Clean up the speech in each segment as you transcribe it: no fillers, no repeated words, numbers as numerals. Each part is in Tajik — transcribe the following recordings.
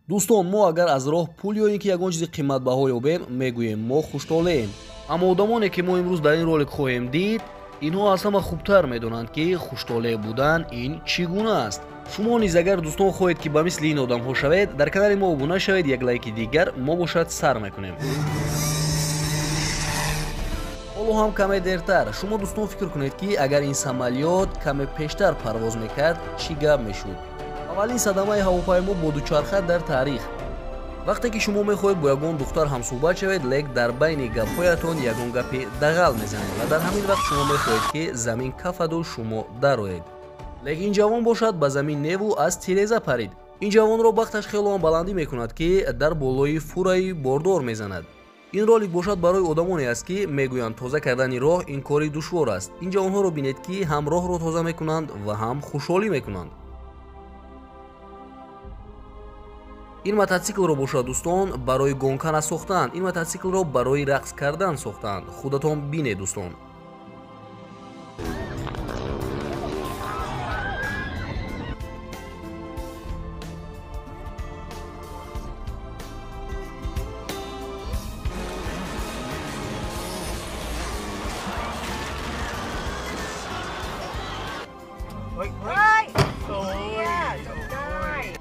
дӯстон, мо агар аз роҳ пул ё ин ки ягон чизи қиматбаҳо ёбем, мегӯем мо хуштолеем. аммо одамоне ки мо имрӯз дар ин ролик хоҳем дид, инҳо аз ҳама хубтар медонанд ки хуштоле будан ин чӣ гуна аст. шумо низ агар дӯстон хоҳед ки ба мисли ин одамҳо шавед, дар канали мо обуна шавед, як лайки дигар мо бошад сар мекунем. ҳоло ҳам каме дертар, шумо дӯстон фикр кунед ки агар ин самолёт каме пештар парвоз мекард, чӣ гап мешуд? аввалин садамаи ҳавопаймо бо дучарха дар таърих. вақте ки шумо мехоҳед бо ягон духтар ҳамсӯҳбат шавед, лек дар байни гапҳоятон ягон гапи дағал мезанед ва дар ҳамин вақт шумо мехоҳед ки замин кафаду шумо дароед. лек ин ҷавон бошад ба замин неву аз тиреза парид. ин ҷавонро бахташ хелоам баландӣ мекунад ки дар болои фураи бордор мезанад. ин ролик бошад барои одамоне аст ки мегӯянд тоза кардани роҳ ин кори душвор аст. ин ҷавонҳоро бинед ки ҳам роҳро тоза мекунанд ва ҳам хушҳолӣ мекунанд. ин мотоциклро бошад дӯстон барои гонка насохтаанд. ин мотоциклро барои рақс кардан сохтаанд. худатон бинед дӯстон.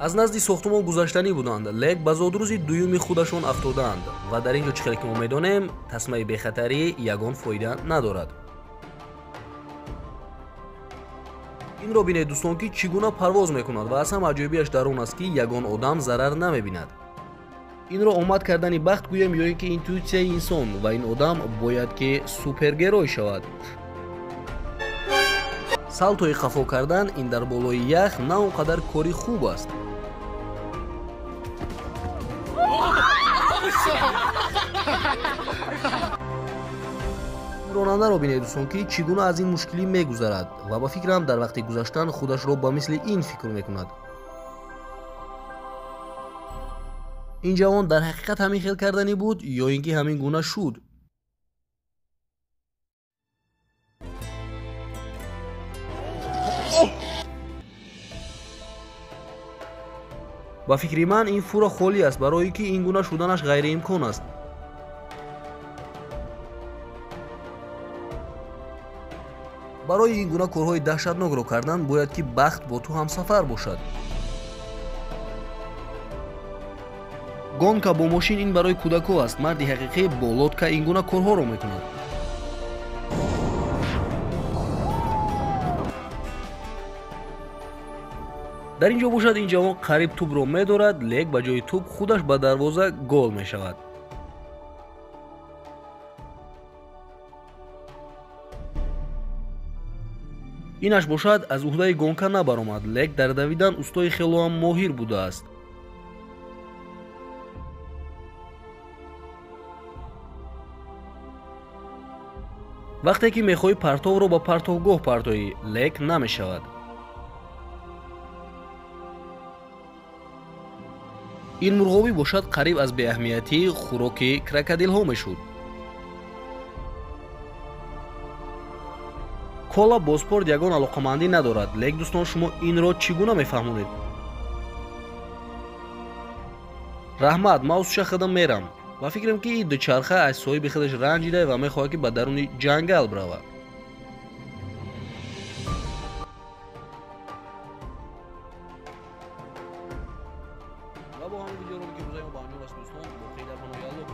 аз назди сохтумон гузаштанӣ буданд, лек ба зодрӯзи дуюми худашон афтодаанд ва дар ин ҷо чӣ хеле ки мо медонем, тасмаи бехатарӣ ягон фоида надорад. инро бинед дӯстон ки чӣ гуна парвоз мекунад ва аз ҳама аҷоибияш дар он аст ки ягон одам зарар намебинад. инро омад кардани бахт гӯем ё ин ки интуитсияи инсон ва ин одам бояд ки супергерой шавад. салтои хафо кардан ин дар болои ях на он қадар кори хуб аст. ронандаро бинед дӯстон ки чӣ гуна аз ин мушкилӣ мегузарад ва ба фикрам дар вақти гузаштан худашро ба мисли ин фикр мекунад. ин ҷавон дар ҳақиқат ҳамин хел карданӣ буд ё ин ки ҳамин гуна шуд? ба фикри ман ин фура холӣ аст, барое ки ин гуна шуданаш ғайриимкон аст. барои ин гуна корҳои даҳшатнокро кардан бояд ки бахт бо ту ҳамсафар бошад. гонка бо мошин ин барои кӯдакҳо аст. марди ҳақиқӣ бо лодка ин гуна корҳоро мекунад. дар ин ҷо бошад ин ҷавон қариб тӯбро медорад, лек ба ҷои тӯб худаш ба дарвоза гол мешавад. инаш бошад аз уҳдаи гонка набаромад, лек дар давидан устои хелоам моҳир будааст. вақте ки мехоҳӣ партовро ба партовгоҳ партоӣ, лек намешавад. ин мурғобӣ бошад қариб аз беаҳамиятӣ хӯроки крокодилҳо мешуд. кола бо спорт ягон алоқамандӣ надорад, лек дӯстон шумо инро чӣ гуна мефаҳмонед? раҳмат, ман узуша худам мерам. ва фикрам ки ин дучарха аз соҳиби худаш ранҷида ва мехоҳад ки ба даруни ҷангал бирава. ва бо ҳамин видеоролики гузарим ба анҷом раст дӯстон. бо хейр дар паноҳи Аллоҳ.